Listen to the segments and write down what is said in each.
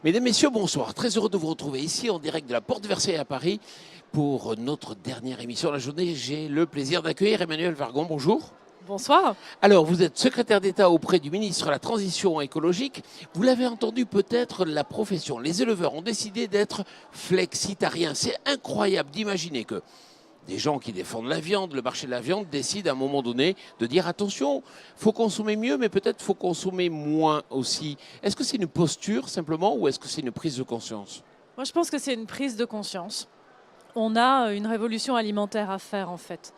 Mesdames, Messieurs, bonsoir. Très heureux de vous retrouver ici en direct de la Porte Versailles à Paris pour notre dernière émission de la journée. J'ai le plaisir d'accueillir Emmanuelle Wargon. Bonjour. Bonsoir. Alors, vous êtes secrétaire d'État auprès du ministre de la Transition écologique. Vous l'avez entendu peut-être, la profession. Les éleveurs ont décidé d'être flexitariens. C'est incroyable d'imaginer que des gens qui défendent la viande, le marché de la viande, décident à un moment donné de dire attention, il faut consommer mieux, mais peut-être faut consommer moins aussi. Est-ce que c'est une posture simplement ou est-ce que c'est une prise de conscience? Moi, je pense que c'est une prise de conscience. On a une révolution alimentaire à faire, en fait.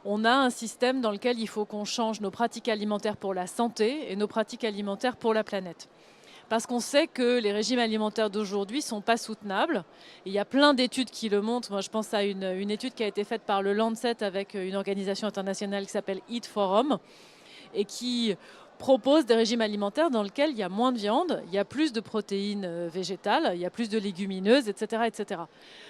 On a un système dans lequel il faut qu'on change nos pratiques alimentaires pour la santé et nos pratiques alimentaires pour la planète. Parce qu'on sait que les régimes alimentaires d'aujourd'hui ne sont pas soutenables. Il y a plein d'études qui le montrent. Moi, je pense à une étude qui a été faite par le Lancet avec une organisation internationale qui s'appelle Eat Forum et qui propose des régimes alimentaires dans lesquels il y a moins de viande, il y a plus de protéines végétales, il y a plus de légumineuses, etc. etc.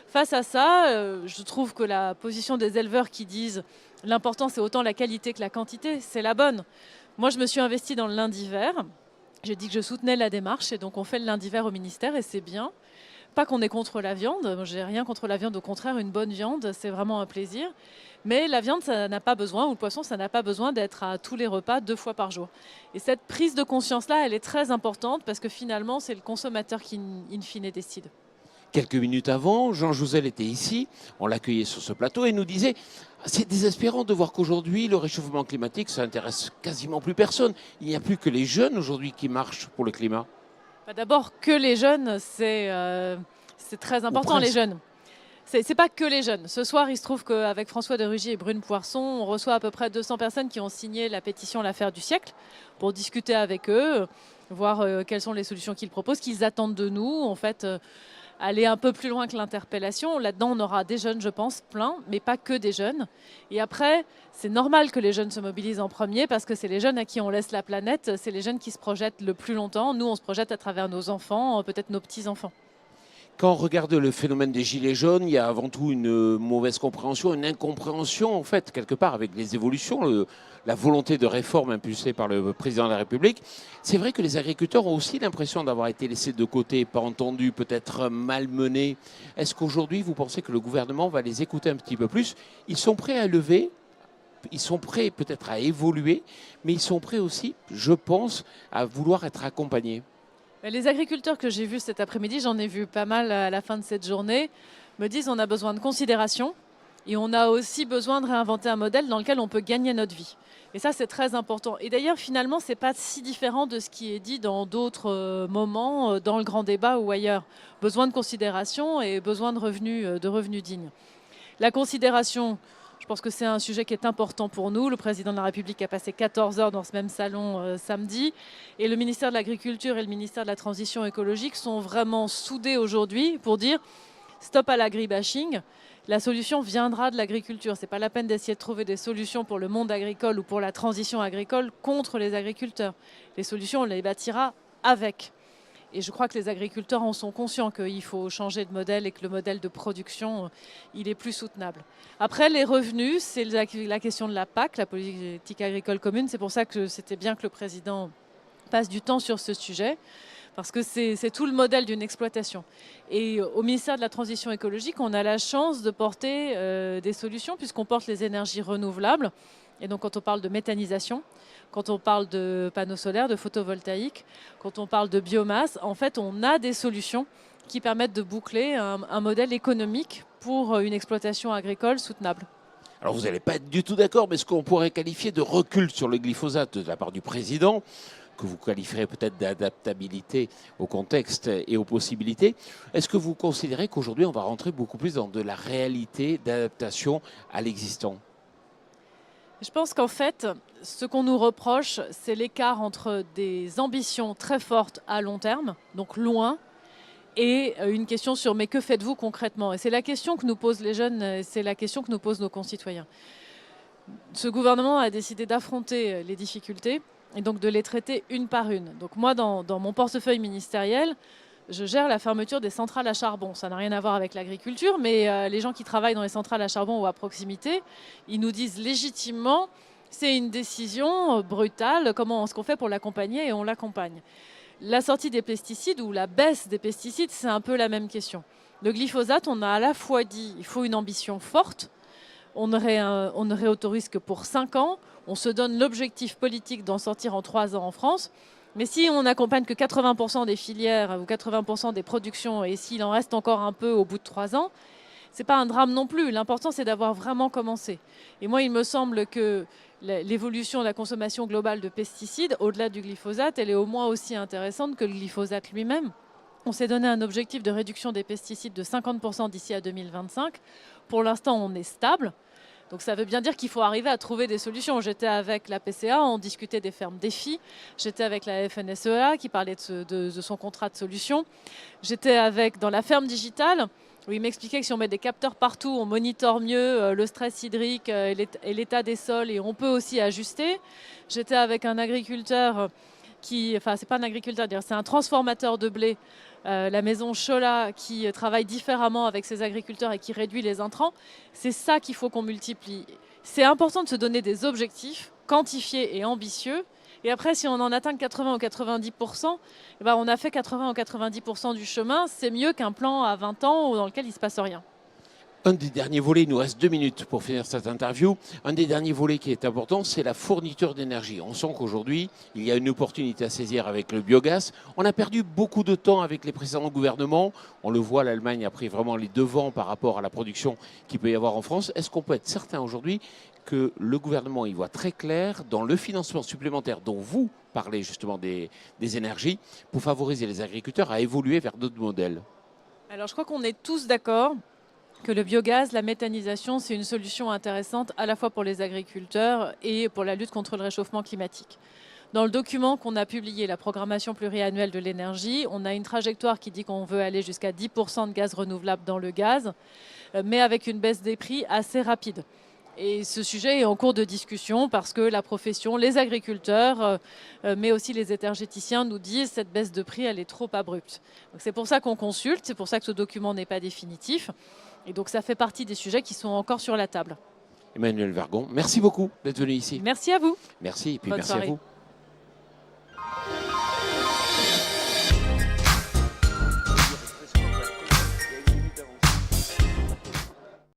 Face à ça, je trouve que la position des éleveurs qui disent l'important c'est autant la qualité que la quantité, c'est la bonne. Moi, je me suis investie dans le lundi vert. J'ai dit que je soutenais la démarche et donc on fait le lundi vert au ministère et c'est bien. Pas qu'on est contre la viande, j'ai rien contre la viande, au contraire, une bonne viande, c'est vraiment un plaisir. Mais la viande, ça n'a pas besoin, ou le poisson, ça n'a pas besoin d'être à tous les repas 2 fois par jour. Et cette prise de conscience-là, elle est très importante parce que finalement, c'est le consommateur qui, in fine, décide. Quelques minutes avant, Jean Jouzel était ici, on l'accueillait sur ce plateau et nous disait c'est désespérant de voir qu'aujourd'hui le réchauffement climatique, ça intéresse quasiment plus personne. Il n'y a plus que les jeunes aujourd'hui qui marchent pour le climat. D'abord, que les jeunes, c'est très important, les jeunes. C'est pas que les jeunes. Ce soir, il se trouve qu'avec François de Rugy et Brune Poirson, on reçoit à peu près 200 personnes qui ont signé la pétition L'affaire du siècle pour discuter avec eux, voir quelles sont les solutions qu'ils proposent, qu'ils attendent de nous. En fait, aller un peu plus loin que l'interpellation. Là-dedans, on aura des jeunes, je pense, plein, mais pas que des jeunes. Et après, c'est normal que les jeunes se mobilisent en premier parce que c'est les jeunes à qui on laisse la planète, c'est les jeunes qui se projettent le plus longtemps. Nous, on se projette à travers nos enfants, peut-être nos petits-enfants. Quand on regarde le phénomène des gilets jaunes, il y a avant tout une mauvaise compréhension, une incompréhension en fait, quelque part, avec les évolutions, la volonté de réforme impulsée par le président de la République. C'est vrai que les agriculteurs ont aussi l'impression d'avoir été laissés de côté, pas entendus, peut-être malmenés. Est-ce qu'aujourd'hui, vous pensez que le gouvernement va les écouter un petit peu plus? Ils sont prêts à lever, ils sont prêts peut-être à évoluer, mais ils sont prêts aussi, je pense, à vouloir être accompagnés. Les agriculteurs que j'ai vus cet après-midi, j'en ai vu pas mal à la fin de cette journée, me disent on a besoin de considération et on a aussi besoin de réinventer un modèle dans lequel on peut gagner notre vie. Et ça, c'est très important. Et d'ailleurs, finalement, ce n'est pas si différent de ce qui est dit dans d'autres moments, dans le grand débat ou ailleurs. Besoin de considération et besoin de revenus dignes. La considération, je pense que c'est un sujet qui est important pour nous. Le président de la République a passé 14 heures dans ce même salon samedi. Et le ministère de l'Agriculture et le ministère de la Transition écologique sont vraiment soudés aujourd'hui pour dire stop à l'agribashing. La solution viendra de l'agriculture. Ce n'est pas la peine d'essayer de trouver des solutions pour le monde agricole ou pour la transition agricole contre les agriculteurs. Les solutions, on les bâtira avec. Et je crois que les agriculteurs en sont conscients qu'il faut changer de modèle et que le modèle de production, il est plus soutenable. Après, les revenus, c'est la question de la PAC, la politique agricole commune. C'est pour ça que c'était bien que le président passe du temps sur ce sujet, parce que c'est tout le modèle d'une exploitation. Et au ministère de la Transition écologique, on a la chance de porter des solutions, puisqu'on porte les énergies renouvelables. Et donc, quand on parle de méthanisation, quand on parle de panneaux solaires, de photovoltaïque, quand on parle de biomasse, en fait, on a des solutions qui permettent de boucler un modèle économique pour une exploitation agricole soutenable. Alors, vous n'allez pas être du tout d'accord, mais ce qu'on pourrait qualifier de recul sur le glyphosate de la part du président, que vous qualifierez peut-être d'adaptabilité au contexte et aux possibilités, est-ce que vous considérez qu'aujourd'hui, on va rentrer beaucoup plus dans de la réalité d'adaptation à l'existant ? Je pense qu'en fait, ce qu'on nous reproche, c'est l'écart entre des ambitions très fortes à long terme, donc loin, et une question sur mais que faites-vous concrètement? Et c'est la question que nous posent les jeunes, c'est la question que nous posent nos concitoyens. Ce gouvernement a décidé d'affronter les difficultés et donc de les traiter une par une. Donc moi, dans mon portefeuille ministériel, je gère la fermeture des centrales à charbon. Ça n'a rien à voir avec l'agriculture, mais les gens qui travaillent dans les centrales à charbon ou à proximité, ils nous disent légitimement c'est une décision brutale, comment est-ce qu'on fait pour l'accompagner, et on l'accompagne. La sortie des pesticides ou la baisse des pesticides, c'est un peu la même question. Le glyphosate, on a à la fois dit qu'il faut une ambition forte, on ne réautorise que pour 5 ans, on se donne l'objectif politique d'en sortir en 3 ans en France, mais si on n'accompagne que 80% des filières ou 80% des productions et s'il en reste encore un peu au bout de 3 ans, ce n'est pas un drame non plus. L'important, c'est d'avoir vraiment commencé. Et moi, il me semble que l'évolution de la consommation globale de pesticides, au-delà du glyphosate, elle est au moins aussi intéressante que le glyphosate lui-même. On s'est donné un objectif de réduction des pesticides de 50% d'ici à 2025. Pour l'instant, on est stable. Donc ça veut bien dire qu'il faut arriver à trouver des solutions. J'étais avec la PCA, on discutait des fermes défis. J'étais avec la FNSEA qui parlait de son contrat de solution. J'étais dans la ferme digitale où il m'expliquait que si on met des capteurs partout, on monitore mieux le stress hydrique et l'état des sols et on peut aussi ajuster. J'étais avec un agriculteur c'est pas un agriculteur, c'est un transformateur de blé, la maison Chola, qui travaille différemment avec ses agriculteurs et qui réduit les intrants. C'est ça qu'il faut qu'on multiplie. C'est important de se donner des objectifs quantifiés et ambitieux. Et après, si on en atteint 80 ou 90%, on a fait 80 ou 90% du chemin. C'est mieux qu'un plan à 20 ans dans lequel il ne se passe rien. Un des derniers volets, il nous reste 2 minutes pour finir cette interview. Un des derniers volets qui est important, c'est la fourniture d'énergie. On sent qu'aujourd'hui, il y a une opportunité à saisir avec le biogaz. On a perdu beaucoup de temps avec les précédents gouvernements. On le voit, l'Allemagne a pris vraiment les devants par rapport à la production qu'il peut y avoir en France. Est-ce qu'on peut être certain aujourd'hui que le gouvernement y voit très clair dans le financement supplémentaire dont vous parlez justement des énergies pour favoriser les agriculteurs à évoluer vers d'autres modèles? Alors je crois qu'on est tous d'accord que le biogaz, la méthanisation, c'est une solution intéressante à la fois pour les agriculteurs et pour la lutte contre le réchauffement climatique. Dans le document qu'on a publié, la programmation pluriannuelle de l'énergie, on a une trajectoire qui dit qu'on veut aller jusqu'à 10% de gaz renouvelable dans le gaz, mais avec une baisse des prix assez rapide. Et ce sujet est en cours de discussion parce que la profession, les agriculteurs, mais aussi les énergéticiens nous disent que cette baisse de prix, elle est trop abrupte. C'est pour ça qu'on consulte, c'est pour ça que ce document n'est pas définitif. Et donc ça fait partie des sujets qui sont encore sur la table. Emmanuelle Vergon, merci beaucoup d'être venu ici. Merci à vous. Merci et puis Bonne merci soirée. à vous.